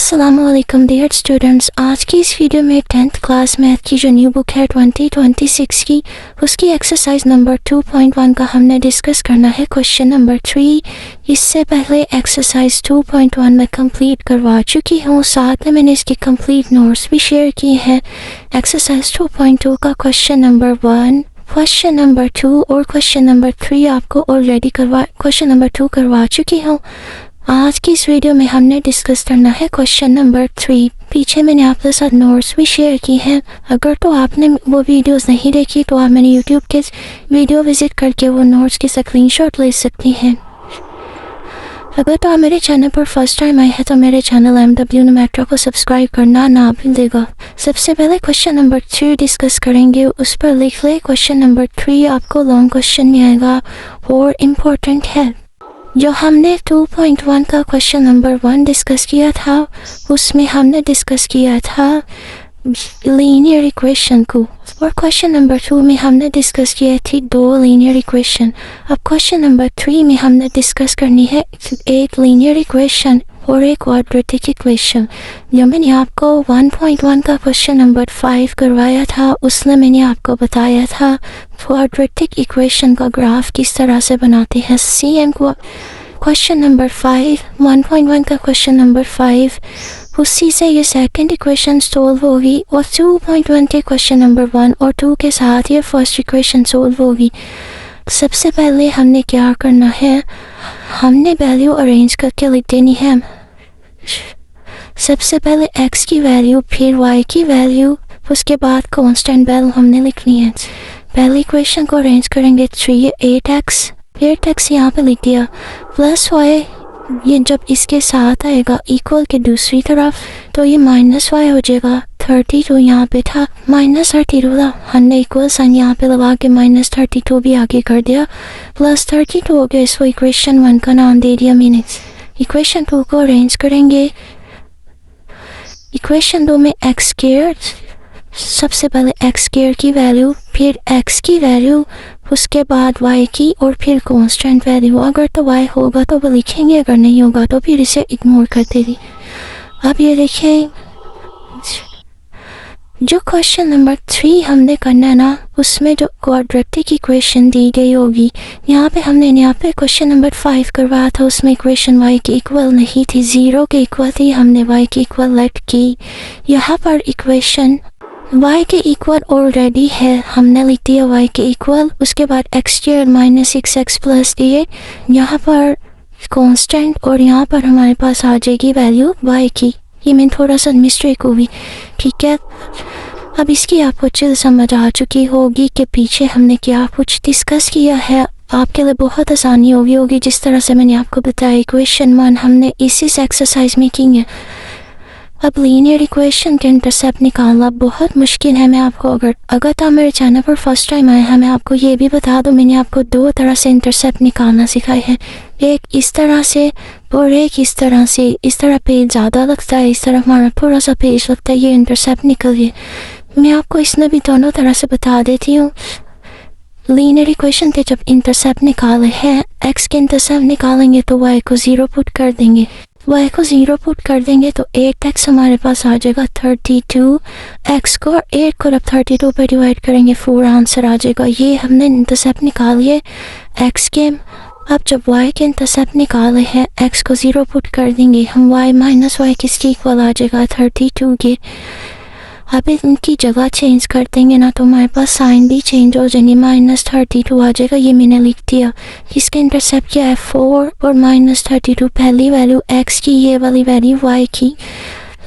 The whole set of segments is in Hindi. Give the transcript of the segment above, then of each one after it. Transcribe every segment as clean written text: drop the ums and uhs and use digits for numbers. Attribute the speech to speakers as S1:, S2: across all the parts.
S1: अस्सलामुअलैकुम डियर स्टूडेंट्स। आज की इस वीडियो में 10th क्लास मैथ की जो न्यू बुक है 2026 की, उसकी एक्सरसाइज नंबर 2.1 का हमने डिस्कस करना है क्वेश्चन नंबर 3। इससे पहले एक्सरसाइज 2.1 में कंप्लीट करवा चुकी हूँ, साथ में मैंने इसकी कंप्लीट नोट्स भी शेयर किए हैं। एक्सरसाइज 2.2 का क्वेश्चन नंबर 1, क्वेश्चन नंबर 2 और क्वेश्चन नंबर 3 आपको ऑलरेडी क्वेश्चन नंबर 2 करवा चुकी हूँ। आज की इस वीडियो में हमने डिस्कस करना है क्वेश्चन नंबर 3। पीछे मैंने आपके साथ नोट्स भी शेयर की हैं। अगर तो आपने वो वीडियोस नहीं देखी तो आप मेरे यूट्यूब के वीडियो विजिट करके वो नोट्स की स्क्रीनशॉट ले सकती हैं। अगर तो आप मेरे चैनल पर फर्स्ट टाइम आए हैं तो मेरे चैनल MW Numetra को सब्सक्राइब करना ना भूलिएगा। सबसे पहले क्वेश्चन नंबर 3 डिस्कस करेंगे, उस पर लिख ले। क्वेश्चन नंबर 3 आपको लॉन्ग क्वेश्चन में आएगा और इम्पोर्टेंट है। जो हमने 2.1 का क्वेश्चन नंबर 1 डिस्कस किया था, उसमें हमने डिस्कस किया था लीनियर इक्वेशन को, और क्वेश्चन नंबर 2 में हमने डिस्कस किया थी 2 लीनियर इक्वेशन। अब क्वेश्चन नंबर 3 में हमने डिस्कस करनी है एक लीनियर इक्वेशन और एक क्वाड्रेटिक इक्वेशन। जो मैंने आपको 1.1 का क्वेश्चन नंबर 5 करवाया था, उसमें मैंने आपको बताया था क्वाड्रेटिक इक्वेशन का ग्राफ किस तरह से बनाते हैं। CM को क्वेश्चन नंबर 5 1.1 का क्वेश्चन नंबर 5, उसी से ये सेकंड इक्वेशन सोल्व होगी और 2.1 के क्वेश्चन नंबर 1 और 2 के साथ ये फर्स्ट इक्वेशन सोल्व होगी। सबसे पहले हमने क्या करना है, हमने वैल्यू अरेंज करके लिख देनी है। सबसे पहले x की वैल्यू, फिर y की वैल्यू, उसके बाद कांस्टेंट वैल्यू हमने लिखनी है। पहली इक्वेशन को अरेंज करेंगे 8x, 8x यहाँ पे लिख दिया, प्लस y, ये जब इसके साथ आएगा इक्वल के दूसरी तरफ तो ये माइनस y हो जाएगा। 32 यहाँ पे था, माइनस 32 था, हमने इक्वल साइन यहाँ पे लगा के माइनस 32 भी आगे कर दिया, प्लस 32 हो गया। इसको इक्वेशन 1 का नाम दे दिया मैंने। इक्वेशन 2 को अरेंज करेंगे। इक्वेशन 2 में एक्स स्क्वायर, सबसे पहले एक्स स्क्वायर की वैल्यू, फिर x की वैल्यू, उसके बाद y की, और फिर कांस्टेंट वैल्यू। अगर तो y होगा तो वो लिखेंगे, अगर नहीं होगा तो फिर इसे इग्नोर कर देंगे। अब ये देखें, जो क्वेश्चन नंबर 3 हमने करना है ना, उसमें जो क्वाड्रेटिक इक्वेशन दी गई होगी, यहाँ पे क्वेश्चन नंबर 5 करवाया था, उसमें इक्वेशन y की इक्वल नहीं थी, 0 के इक्वल थी, हमने y की इक्वल लेट की। यहाँ पर इक्वेशन y के इक्वल ऑलरेडी है, हमने लिख दिया y के इक्वल, उसके बाद x square minus 6x plus 8 यहाँ पर कांस्टेंट, और यहाँ पर हमारे पास आ जाएगी वैल्यू y की। ये मैं थोड़ा सा मिस्टेक हुई, ठीक है। अब इसकी आपको चीज़ समझ आ चुकी होगी कि पीछे हमने क्या कुछ डिस्कस किया है। आपके लिए बहुत आसानी होगी जिस तरह से मैंने आपको बताया। इक्वेशन 1 हमने इसी एक्सरसाइज में की है। अब लीनियर इक्वेशन के इंटरसेप्ट निकालना बहुत मुश्किल है। मैं आपको अगर तो मेरे चैनल पर फर्स्ट टाइम आए हैं, मैं आपको ये भी बता दूं, मैंने आपको 2 तरह से इंटरसेप्ट निकालना सिखाया है, एक इस तरह से और एक इस तरह से। इस तरह पेज ज़्यादा लगता है, इस तरह हमारा थोड़ा सा पेज लगता है, ये इंटरसेप्ट निकल गए। मैं आपको इसमें भी दोनों तरह से बता देती हूँ। लीनियर इक्वेशन के जब इंटरसेप्ट निकाले हैं, x के इंटरसेप्ट निकालेंगे तो y को 0 पुट कर देंगे, y को 0 पुट कर देंगे तो 8x हमारे पास आ जाएगा 32, x को 8 को जब 32 पे डिवाइड करेंगे 4 आंसर आ जाएगा। ये हमने इंटरसेप्ट निकालिए x के। अब जब y के इंटरसेप्ट निकाले हैं, x को 0 पुट कर देंगे हम, y माइनस y किसकी इक्वल आ जाएगा 32 के। अब इनकी जगह चेंज कर देंगे ना तो हमारे पास साइन भी चेंज हो जाएंगे, माइनस 32 आ जाएगा। ये मैंने लिख दिया। इसका इंटरसेप्ट क्या है 4 और माइनस 32, पहली वैल्यू x की, ये वाली वैल्यू y की।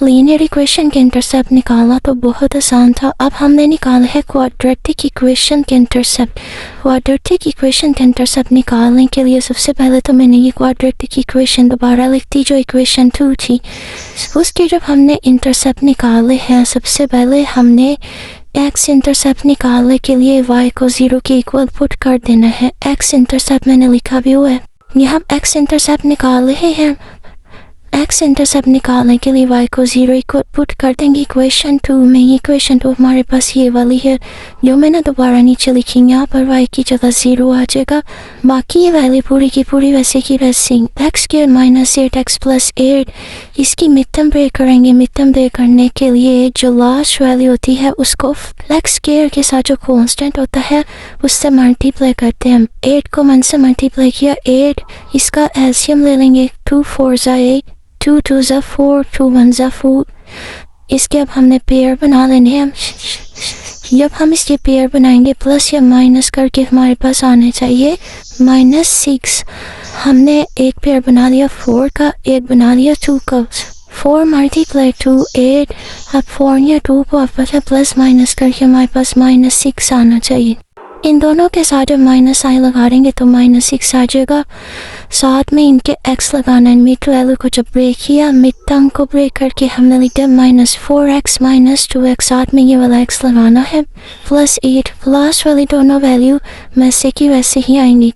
S1: लीनियर इक्वेशन के इंटरसेप्ट निकालना तो बहुत आसान था। अब हमने निकाला है क्वाड्रेटिक इक्वेशन के इंटरसेप्ट। क्वाड्रेटिक इक्वेशन के इंटरसेप्ट निकालने के लिए सबसे पहले तो मैंने ये क्वाड्रेटिक इक्वेशन दोबारा लिख दी जो इक्वेशन 2 थी। उसके जब हमने इंटरसेप्ट निकाले हैं, सबसे पहले हमने x इंटरसेप्ट निकालने के लिए y को 0 के इक्वल पुट कर देना है। x इंटरसेप्ट मैंने लिखा भी हुआ है। यहाँ x इंटरसेप्ट निकाल रहे हैं, एक्स इंटरसेप्ट निकालने के लिए y को 0 इक्वल पुट कर देंगे इक्वेशन 2 में। ये इक्वेशन 2 हमारे पास ये वाली है जो मैंने दोबारा नीचे लिखी। यहाँ पर y की जगह 0 आ जाएगा, बाकी ये वैल्यू पूरी की पूरी वैसे की वैसे। X square minus 8x plus 8, इसकी मिड टर्म ब्रेक करेंगे। मिड टर्म ब्रेक करने के लिए जो लास्ट वैल्यू होती है उसको एक्स स्क्वायर के साथ जो कांस्टेंट होता है उससे मल्टीप्लाई करते हैं। 8 को 1 से मल्टीप्लाई किया 8, इसका एलसीएम ले लेंगे 2 4 ज़ा 8, 2 2 ज़ा 4, 2 1 ज़ा 4। इसके अब हमने पेयर बना लेने हैं। जब हम इसके पेयर बनाएंगे प्लस या माइनस करके हमारे पास आने चाहिए -6। हमने एक पेयर बना लिया 4 का, एक बना लिया 2 का। 4 मल्टीप्लाई 2 8, अब 4 या 2 को आपस में प्लस माइनस करके हमारे पास -6 आना चाहिए। इन दोनों के साथ जब माइनस आई लगा देंगे तो -6 आ जाएगा। साथ में इनके x लगाना है। मिड वैल्यू को जब ब्रेक किया, मिड टर्म को ब्रेक करके हमने लिखा -4x -2x, साथ में ये वाला x लगाना है +8। लास्ट वाली दोनों वैल्यू वैसे की वैसे ही आएंगी।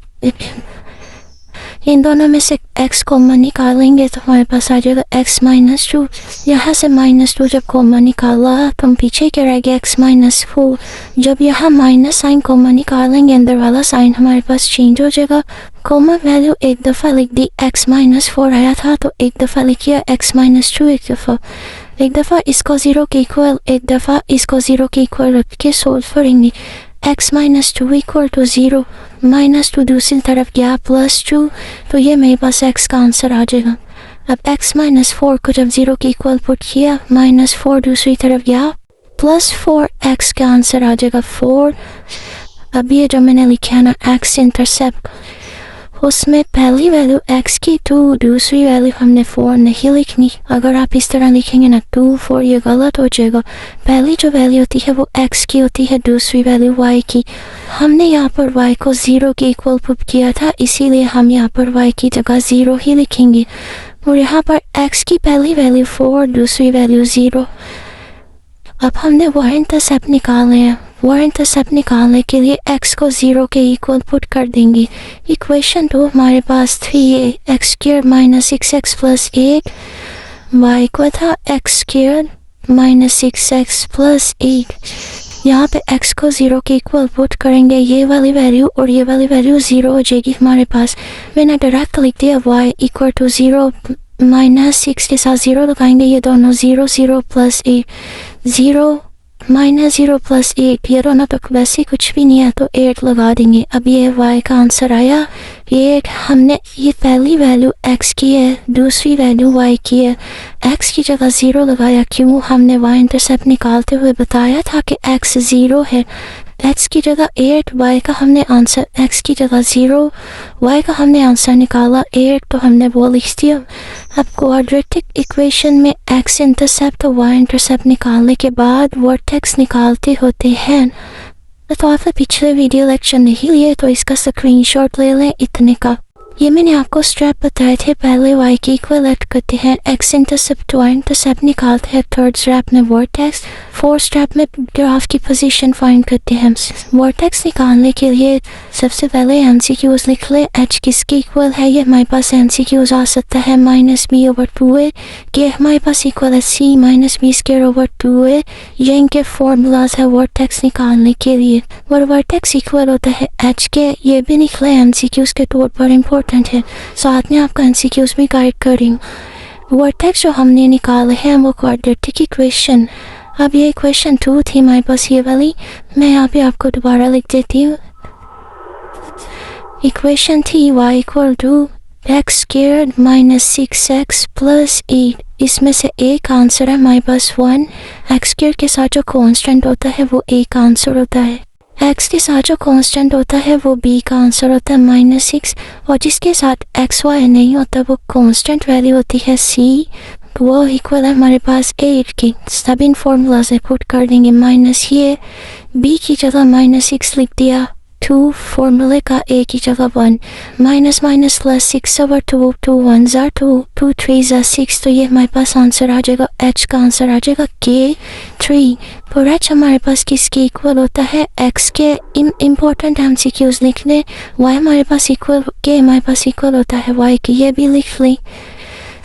S1: इन दोनों में से x कॉमन निकालेंगे तो हमारे पास आ जाएगा x -2। यहाँ से -2 जब कॉमन निकाला तो हम पीछे क्या रह गया x -4। जब यहाँ माइनस साइन कॉमन निकालेंगे अंदर वाला साइन हमारे पास चेंज हो जाएगा। कॉमन वैल्यू एक दफ़ा लिख दी, x -4 आया था तो एक दफ़ा लिखिए x -2, एक दफ़ा इसको 0 के इक्वल, एक दफ़ा इसको 0 के इक्वल रख के सोल्व करेंगे। x -2 इक्वल टू 0, -2 दूसरी तरफ गया +2, तो ये मेरे पास x का आंसर आ जाएगा। अब x -4 को जब 0 के इक्वल पुट किया, -4 दूसरी तरफ गया +4, x का आंसर आ जाएगा 4। अब ये जो मैंने लिखा है ना x इंटरसेप्ट, उसमें पहली वैल्यू x की 2, दूसरी वैल्यू हमने 4 नहीं लिखनी। अगर आप इस तरह लिखेंगे ना 2 4, ये गलत हो जाएगा। पहली जो वैल्यू होती है वो x की होती है, दूसरी वैल्यू y की। हमने यहाँ पर y को 0 के इक्वल पुट किया था, इसीलिए हम यहाँ पर y की जगह 0 ही लिखेंगे। और यहाँ पर x की पहली वैल्यू 4, दूसरी वैल्यू 0। अब हमने y इंटरसेप्ट निकालना है। y इंटरसेप्ट निकालने के लिए x को 0 के इक्वल पुट कर देंगे। इक्वेशन 2 हमारे पास 3a x square -6x plus 8, y को था x स्क्वायर -6x प्लस 8। यहाँ पे x को 0 के इक्वल पुट करेंगे, ये वाली वैल्यू और ये वाली वैल्यू 0 हो जाएगी हमारे पास। मैंने डायरेक्ट लिख दिया y इक्वल टू 0, -6 के साथ 0 लगाएंगे, ये दोनों 0 0 प्लस 8, 0 -0 प्लस 8, ये दोनों तो वैसे कुछ भी नहीं है तो 8 लगा देंगे। अब ये y का आंसर आया 8। हमने ये पहली वैल्यू x की है, दूसरी वैल्यू y की है। x की जगह 0 लगाया, क्यों? हमने y इंटरसेप्ट निकालते हुए बताया था कि x 0 है। x की जगह 8, y का हमने आंसर, x की जगह 0, y का हमने आंसर निकाला 8, तो हमने वो लिख दिया। अब क्वाड्रेटिक इक्वेशन में x इंटरसेप्ट और y इंटरसेप्ट निकालने के बाद वर्टेक्स निकालते होते हैं। तो आपने पिछले वीडियो लेक्चर नहीं लिए तो इसका स्क्रीनशॉट ले लें इतने का। ये मैंने आपको स्टेप बताए थे, पहले y की इक्वलेट करते हैं, x इंटरसेप्ट y इंटरसेप्ट निकालते हैं, थर्ड स्टेप में वर्टेक्स, फोर्थ स्टेप में ग्राफ की पोजीशन फाइंड करते हैं। वर्टेक्स निकालने के लिए सबसे पहले MCQs लिख ले, h किसके इक्वल है, ये हमारे पास MCQs आ सकता है -b/2a, कि हमारे पास इक्वल है c -b²/2a। ये इनके फॉर्मूलाज है वर्टेक्स निकालने के लिए। और वर्टेक्स इक्वल होता है h के, ये भी लिख ले MCQs के तौर पर इम्पोर्टेंट है, साथ में आपका MCQs भी गाइड करेंगे। वर्टेक्स जो हमने निकाले हैं वो क्वाड्रेटिक इक्वेशन। अब ये इक्वेशन 2 थी हमारे पास, ये वाली मैं यहाँ पे आपको दोबारा लिख देती हूँ। इक्वेशन थी y equal to x square -6x plus 8। इसमें से एक आंसर है हमारे पास 1, x स्क्वायर के साथ जो कांस्टेंट होता है वो a का आंसर होता है, x के साथ जो कांस्टेंट होता है वो b का आंसर होता है -6, और जिसके साथ x y नहीं होता वो कांस्टेंट वैल्यू होती है c, वो इक्वल है हमारे पास 8 की। सब इन फॉर्मूला से पुट कर देंगे, माइनस ये b की जगह -6 लिख दिया, 2 फॉर्मूले का a की जगह 1, माइनस माइनस प्लस 6/2, 2 1 ज़ा 2, 2 3 ज़ा 6, तो ये हमारे पास आंसर आ जाएगा, h का आंसर आ जाएगा k3। और h हमारे पास किसके इक्वल होता है, x के। इम्पोर्टेंट MCQs लिख लें, y हमारे पास इक्वल, k हमारे पास इक्वल होता है y की, ये भी लिख लें।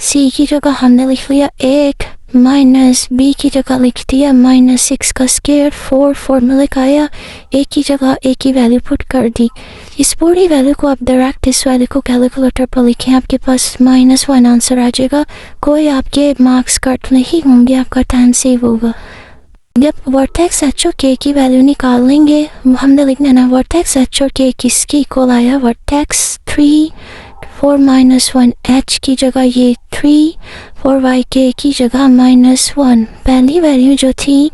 S1: सी की जगह हमने लिख लिया 8 माइनस बी की जगह लिख दिया -6 का स्क्वायर 4 फॉर्मूले का आया, ए की जगह ए की वैल्यू पुट कर दी। इस पूरी वैल्यू को आप डायरेक्ट इस वैल्यू को कैलकुलेटर पर लिखें, आपके पास -1 आंसर आ जाएगा। कोई आपके मार्क्स कट नहीं होंगे, आपका टाइम सेव होगा। जब वर्टेक्स एच और के की वैल्यू निकाल लेंगे, हमने लिखना ना वर्टेक्स एच और के किसकी इक्वल आया, वर्टेक्स 3 4 -1 एच की जगह ये 3 4 वाई के की जगह -1। पहली वैल्यू जो थी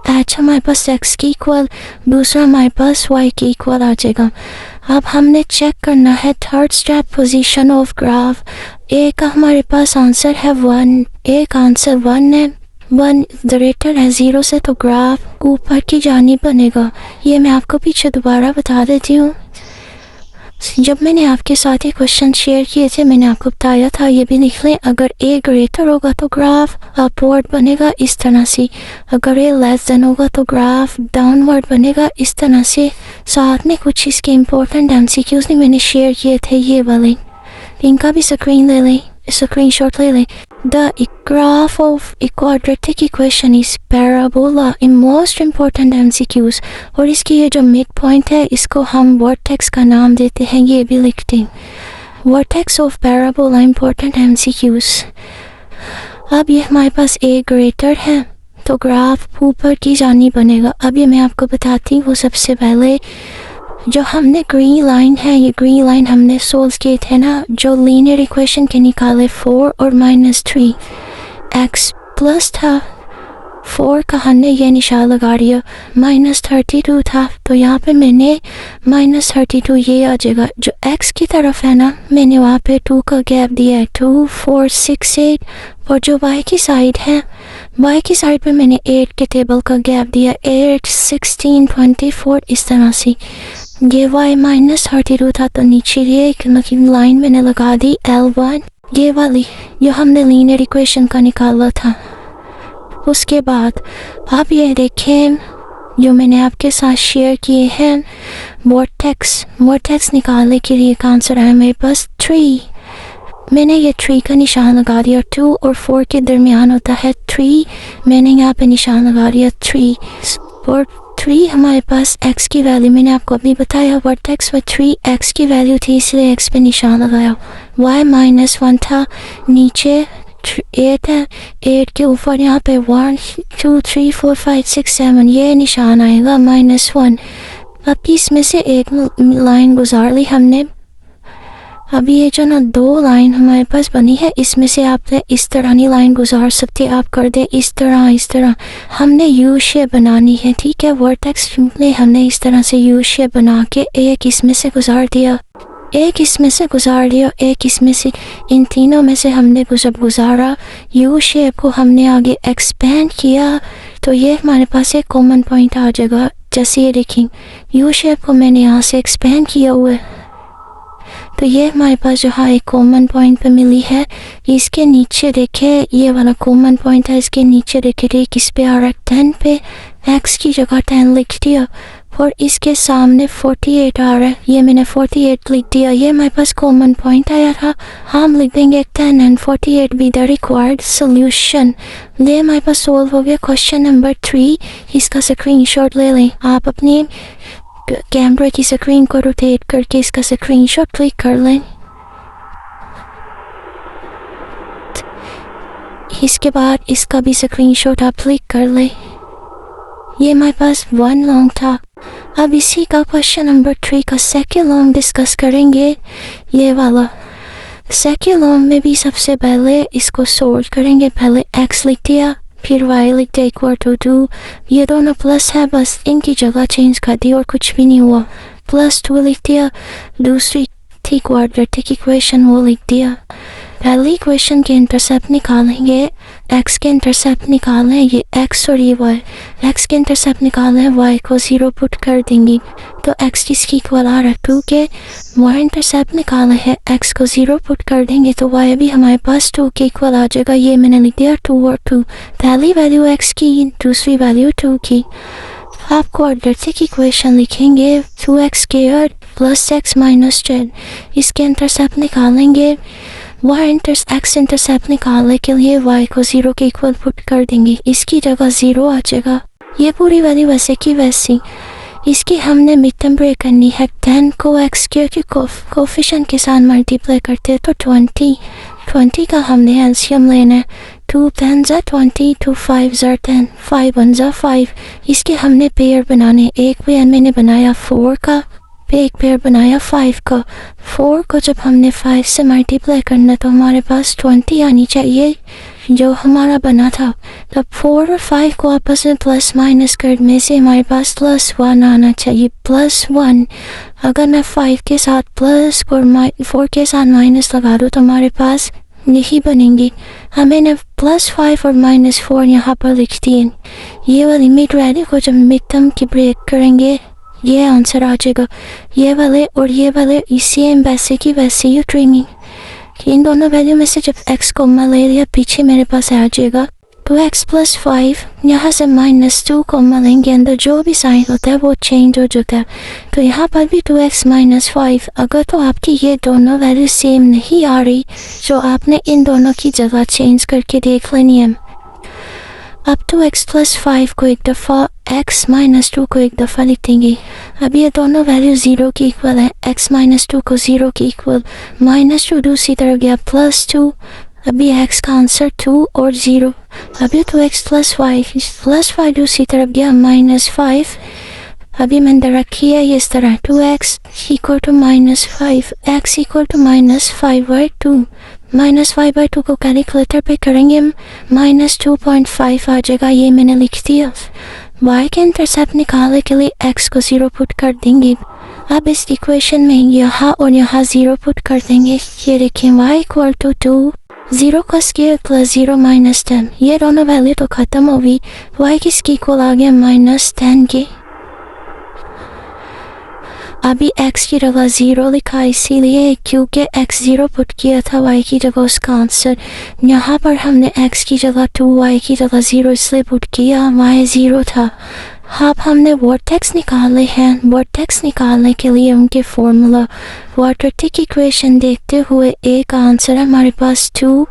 S1: एच हमारे पास एक्स की इक्वल, दूसरा हमारे पास वाई की इक्वल आ जाएगा। अब हमने चेक करना है third step position of graph. A का हमारे पास आंसर है 1, ए का आंसर 1 है, 1 ग्रेटर है 0 से, तो ग्राफ ऊपर की जानिब बनेगा। ये मैं आपको पीछे दोबारा बता देती हूँ। जब मैंने आपके साथ ये क्वेश्चन शेयर किए थे, मैंने आपको बताया था, ये भी लिख लें, अगर ए ग्रेटर होगा तो ग्राफ अपवर्ड बनेगा इस तरह से, अगर ए लेस देन होगा तो ग्राफ डाउनवर्ड बनेगा इस तरह से। साथ में कुछ इसके इम्पोर्टेंट एमसीक्यूज ने मैंने शेयर किए थे, ये वाले, इनका भी स्क्रीन ले लें, स्क्रीनशॉट ले लें। The graph of a quadratic equation is parabola in most important MCQs। और इसकी ये जो मिड पॉइंट है, इसको हम वर्टेक्स का नाम देते हैं, ये भी लिखते हैं, vertex of parabola important MCQs। अब ये हमारे पास ए ग्रेटर है तो ग्राफ ऊपर की जानी बनेगा। अब ये मैं आपको बताती हूँ। सबसे पहले जो हमने ग्रीन लाइन है, ये ग्रीन लाइन हमने सोल्व किए थे ना, जो लीनियर इक्वेशन के निकाले 4 और -3, x प्लस था 4 का, हमने ये निशान लगा दिया, -32 था, तो यहाँ पे मैंने -32 ये आ जाएगा। जो x की तरफ है ना, मैंने वहाँ पे 2 का गैप दिया है, 2 4 6 8, और जो y की साइड है, y की साइड पे मैंने 8 के टेबल का गैप दिया, 8 16 24 इस तरह से। ये y -32 था, तो नीचे ये एक लाइन मैंने लगा दी L1, ये वाली जो हमने लीनियर इक्वेशन का निकाला था। उसके बाद आप ये देखें, जो मैंने आपके साथ शेयर किए हैं, वर्टेक्स निकालने के लिए का आंसर है मेरे पास 3। मैंने ये 3 का निशान लगा दिया, 2 और 4 के दरमियान होता है 3, मैंने यहाँ पे निशान लगा दिया 3। और 3 हमारे पास x की वैल्यू, मैंने आपको अभी बताया वर्टेक्स पर 3 x की वैल्यू थी, इसलिए x पे निशान लगाया। y -1 था, नीचे 8 है, 8 के ऊपर यहाँ पे 1 2 3 4 5 6 7 ये निशान आएगा -1। अब इसमें से एक लाइन गुजार ली हमने। अभी ये जो ना 2 लाइन हमारे पास बनी है, इसमें से आपने इस तरह नहीं लाइन गुजार सकते, आप कर दे इस तरह। हमने यू शेप बनानी है, ठीक है। वर्टेक्स सिंपली हमने इस तरह से यू शेप बना के एक इसमें से गुजार दिया, एक इसमें से गुजार दिया, एक इसमें से, इन तीनों में से हमने गुजारा। यू शेप को हमने आगे एक्सपेंड किया, तो ये हमारे पास एक कॉमन पॉइंट आ जाएगा। जैसे ये देखें, यू शेप को मैंने यहाँ से एक्सपेंड किया हुआ है, तो ये हमारे पास जो है एक कॉमन पॉइंट पे मिली है। इसके नीचे देखे, ये वाला कॉमन पॉइंट है, इसके नीचे देखे किस पे आ रहा है 10 पे, x की जगह 10 लिख दिया, और इसके सामने 48 आ रहा है, ये मैंने 48 लिख दिया। ये हमारे पास कॉमन पॉइंट आया था, हम लिख देंगे 10 and 48 be the required solution. ये हमारे पास सोल्व हो गया क्वेश्चन नंबर 3। इसका स्क्रीनशॉट ले लें, आप अपनी कैमरा की स्क्रीन को रोटेट करके इसका स्क्रीनशॉट क्लिक कर लें। इसके बाद इसका भी स्क्रीनशॉट आप क्लिक कर लें। ये हमारे पास 1 लॉन्ग था। अब इसी का क्वेश्चन नंबर 3 का सेकेंड लॉन्ग डिस्कस करेंगे। ये वाला सेकेंड लॉन्ग में भी सबसे पहले इसको सोल्व करेंगे। पहले x लिख दिया, फिर y लिख दिया इक्वल टू 2, ये दोनों प्लस है, बस इनकी जगह चेंज कर दी और कुछ भी नहीं हुआ। +2 लिख दिया, दूसरी थी क्वाड्रेटिक इक्वेशन वो लिख दिया। पहली इक्वेशन के इंटरसेप्ट निकालेंगे, x के इंटरसेप्ट निकालें, ये x और ये y, x के इंटरसेप्ट निकालें, y को 0 पुट कर देंगे, तो x किसकी इक्वल आ रहा है 2 के। y इंटरसेप्ट निकाले है, x को 0 पुट कर देंगे तो y भी हमारे पास 2 के इक्वल आ जाएगा। ये मैंने लिख दिया 2 और 2, पहली वैल्यू x की, दूसरी वैल्यू 2 की। आप क्वाड्रेटिक इक्वेशन लिखेंगे 2x² + x - 10, इसके इंटरसेप्ट निकालेंगे, एक्स इंटरसेप्ट निकालने के लिए y को 0 के इक्वल पुट कर देंगे, इसकी जगह 0 आ जाएगा। ये पूरी वैल्यू वैसे की वैसी, इसकी हमने मिड टर्म ब्रेक करनी है। 10 को x स्क्वायर के कोफिशिएंट के साथ मल्टीप्लाई करते हैं तो 20 का हमने एलसीएम लेना है। 2 10 जा 20, 2 5 जा 10, 5 1 जा 5। इसके हमने पेयर बनाने, एक पेयर मैंने बनाया 4 का, एक पेयर बनाया 5 का। 4 को जब हमने 5 से मल्टीप्लाई करना तो हमारे पास 20 आनी चाहिए जो हमारा बना था। तब 4 और 5 को आपस में प्लस माइनस करने से हमारे पास +1 आना चाहिए, +1। अगर मैं 5 के साथ प्लस और 4 के साथ माइनस लगा दूँ तो हमारे पास यही बनेंगी। हमें ने +5 और -4 यहाँ पर लिख दिए। ये वाली मिड वैल्यू को जब मिड टर्म की ब्रेक करेंगे ये आंसर आ जाएगा। ये वाले और ये वाले सेम वैसे की वैसे ही ट्रेनिंग, इन दोनों वैल्यू में से जब x को ले लिया पीछे मेरे पास आ जाएगा 2x + 5। यहाँ से -2 को लेंगे, अंदर जो भी साइन होता है वो चेंज हो जाता है। तो यहाँ पर भी 2x - 5। अगर तो आपकी ये दोनों वैल्यू सेम नहीं आ रही तो आपने इन दोनों की जगह चेंज करके देख लेनी है। अब 2x + 5 को एक दफ़ा, x - 2 को एक दफ़ा लिख देंगे। अब ये दोनों वैल्यू 0 की इक्वल है, x - 2 को 0 की इक्वल, -2 दूसरी तरफ गया +2। अभी x का आंसर 2 और 0। अभी 2x + 5 दूसरी तरफ गया -5। अभी मैंने रखी है इस तरह 2x = -5, x = -5/2। -5/2 को कैलकुलेटर पे करेंगे -2.5 आ जाएगा, ये मैंने लिख दिया। y के इंटरसेप्ट निकालने के लिए x को 0 पुट कर देंगे। अब इस इक्वेशन में यहाँ और यहाँ 0 पुट कर देंगे। ये देखें y = 2, 0 का स्क्वायर +0 - 10। ये दोनों वैल्यू तो ख़त्म हो गई। y किसकी इक्वल आ गया -10 के। अभी x की जगह 0 लिखा इसीलिए क्योंकि x 0 पुट किया था y की जगह उसका आंसर। यहाँ पर हमने x की जगह 2, y की जगह 0 इसलिए पुट किया, y 0 था। अब हमने वर्टेक्स निकाले हैं। वर्टेक्स निकालने के लिए उनके फॉर्मूला क्वाड्रेटिक इक्वेशन देखते हुए a का आंसर है हमारे पास 2,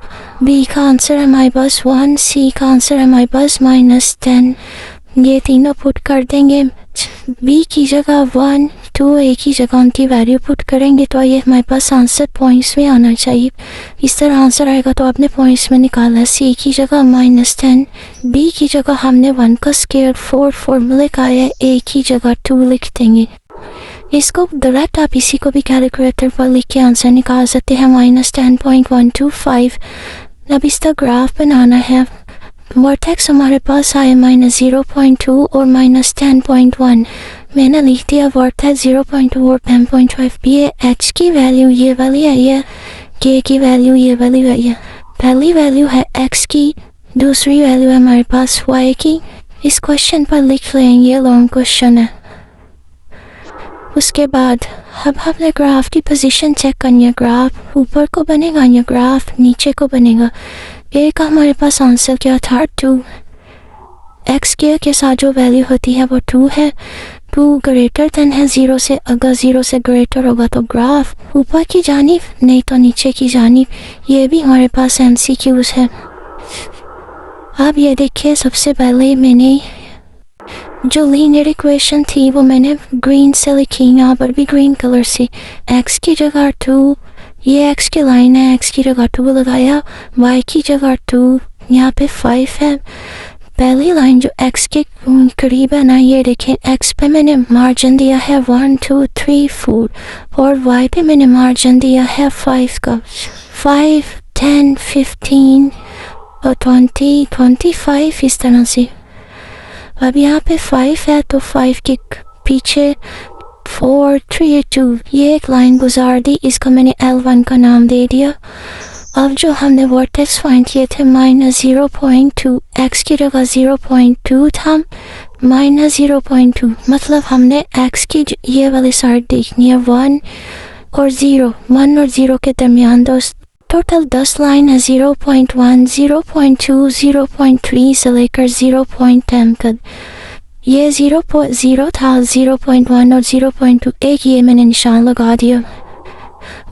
S1: b का आंसर है हमारे पास 1, c का आंसर है हमारे पास -10। ये तीनों पुट कर देंगे। b की जगह 1, 2, a की जगह उनकी वैल्यू पुट करेंगे तो ये हमारे पास आंसर पॉइंट्स में आना चाहिए। इस तरह आंसर आएगा तो आपने पॉइंट्स में निकाला। c की जगह -10, b की जगह हमने 1 का स्क्वायर 4 फॉर्मूले का है, a की जगह 2 लिख देंगे। इसको डायरेक्ट आप इसी को भी कैलकुलेटर पर लिख के आंसर निकाल सकते हैं -10.125। अब इसका ग्राफ बनाना है। वर्टेक्स हमारे पास आए -0.2 और -10.1। मैंने लिख दिया वर्टेक्स 0.2 और 10.5। ये h की वैल्यू ये वाली है, ये k की वैल्यू ये वाली है। पहली वैल्यू है x की, दूसरी वैल्यू है हमारे पास y की। इस क्वेश्चन पर लिख लेंगे, ये लॉन्ग क्वेश्चन है। उसके बाद अब हमने ग्राफ की पोजीशन चेक करनी है। ग्राफ ऊपर को बनेगा या ग्राफ नीचे को बनेगा। a का हमारे पास आंसर क्या था 2। x के साथ जो वैल्यू होती है वो 2 है। 2 ग्रेटर देन है 0 से। अगर 0 से ग्रेटर होगा तो ग्राफ ऊपर की जानिब, नहीं तो नीचे की जानिब। ये भी हमारे पास MCQs है। अब ये देखिए, सबसे पहले मैंने जो लीनियर इक्वेशन थी वो मैंने ग्रीन से लिखी, यहाँ पर भी ग्रीन कलर से। x की जगह 2, ये x की लाइन है, x की जगह 2 लगाया, y की जगह 2, यहाँ पे 5 है। पहली लाइन जो x के करीब है ना, ये देखें, x पे मैंने मार्जिन दिया है 1 2 3 4 और y पे मैंने मार्जिन दिया है 5 का। 5 10 15 और 20 25 इस तरह से। अब यहाँ पे 5 है तो 5 के पीछे 4 3 2 ये एक लाइन गुजार दी, इसका मैंने L1 का नाम दे दिया। अब जो हमने वर्टेक्स फाइंड किए थे -0.2, x की जगह 0.2 था, -0.2 मतलब हमने x की ये वाली साइड देखनी है 1 और 0, 1 और 0 के दरमियान दोस्त। टोटल 10 लाइन है 0.1 0.2 0.3 से लेकर 0.10 तक। ये 0.0 था, 0.1 और 0.2 एक ये मैंने निशान लगा दिया।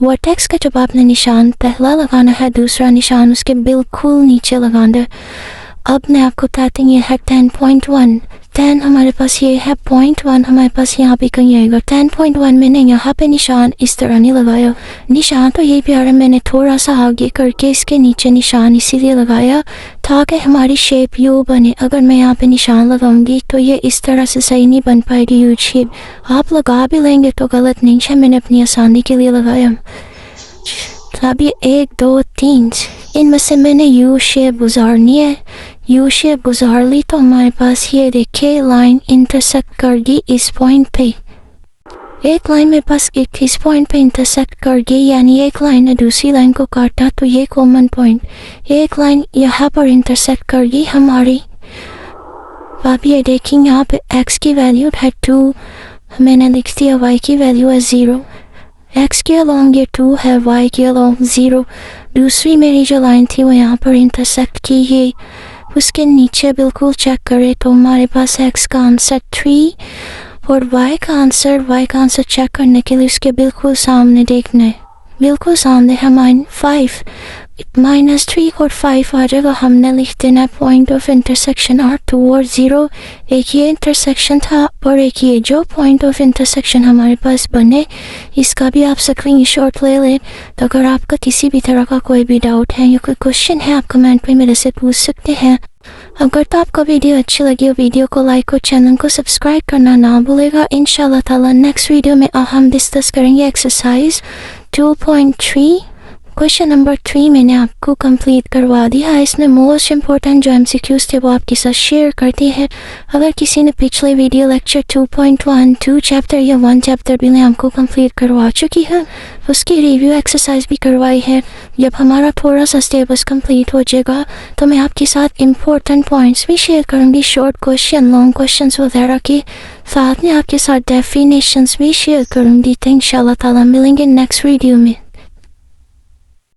S1: वर्टेक्स का जब आपने निशान पहला लगाना है, दूसरा निशान उसके बिल्कुल नीचे लगाना है। अब मैं आपको बताती हूँ, ये है 10.1। 10 हमारे पास ये है, 0.1 हमारे पास यहाँ पे कहीं आएगा। 10.1 मैंने यहाँ पे निशान इस तरह नहीं लगाया, निशान तो यही प्यारा, मैंने थोड़ा सा आगे करके इसके नीचे निशान इसीलिए लगाया ताकि हमारी शेप यू बने। अगर मैं यहाँ पे निशान लगाऊंगी तो ये इस तरह से सही नहीं बन पाएगी यू शेप। आप लगा भी लेंगे तो गलत नहीं है, मैंने अपनी आसानी के लिए लगाया। अब ये 1 2 3 इनमें से मैंने यू शेप गुजारनी है। यू शेप गुजार ली तो हमारे पास ये देखिए लाइन इंटरसेक्ट कर गई इस पॉइंट पे। एक लाइन मेरे पास इस पॉइंट पे इंटरसेक्ट कर गई, यानी एक लाइन ने दूसरी लाइन को काटा तो ये कॉमन पॉइंट। एक लाइन यहाँ पर इंटरसेक्ट कर गई हमारी। आप ये देखेंगे यहाँ पे x की वैल्यू है 2, मैंने लिख दिया y की वैल्यू है 0। x के अलॉन्ग ये 2 है, y के अलॉन्ग 0। दूसरी मेरी जो लाइन थी वो यहाँ पर इंटरसेक्ट की है, उसके नीचे बिल्कुल चेक करें तो हमारे पास x का आंसर 3 और y का आंसर चेक करने के लिए उसके बिल्कुल सामने देखना है। बिल्कुल सामने है -5, -3 और 5 आ जाएगा। हमने लिख देना है पॉइंट ऑफ इंटरसेक्शन आर 2 और 0। एक ये इंटरसेक्शन था और एक ये जो पॉइंट ऑफ इंटरसेक्शन हमारे पास बने, इसका भी आप स्क्रीनशॉट ले लें। तो अगर आपका किसी भी तरह का कोई भी डाउट है या कोई क्वेश्चन है, आप कमेंट पे मेरे से पूछ सकते हैं। अगर तो आपको वीडियो अच्छी लगी हो, वीडियो को लाइक और चैनल को सब्सक्राइब करना ना भूलेगा। इंशाल्लाह ताला नेक्स्ट वीडियो में हम डिस्कस करेंगे एक्सरसाइज 2.3। क्वेश्चन नंबर 3 मैंने आपको कंप्लीट करवा दिया है। इसमें मोस्ट इम्पोर्टेंट जो MCQs थे वो आपके साथ शेयर करती है। अगर किसी ने पिछले वीडियो लेक्चर 2.1 2 चैप्टर या 1 चैप्टर भी हमको कंप्लीट करवा चुकी है, उसकी रिव्यू एक्सरसाइज भी करवाई है। जब हमारा थोड़ा सा सिलेबस कंप्लीट हो जाएगा तो मैं आपके साथ इम्पोर्टेंट पॉइंट्स भी शेयर करूँगी, शॉर्ट क्वेश्चन, लॉन्ग क्वेश्चन वगैरह के साथ में आपके साथ डेफिनेशंस भी शेयर करूँगी। तो इंशाल्लाह ताला मिलेंगे नेक्स्ट वीडियो में।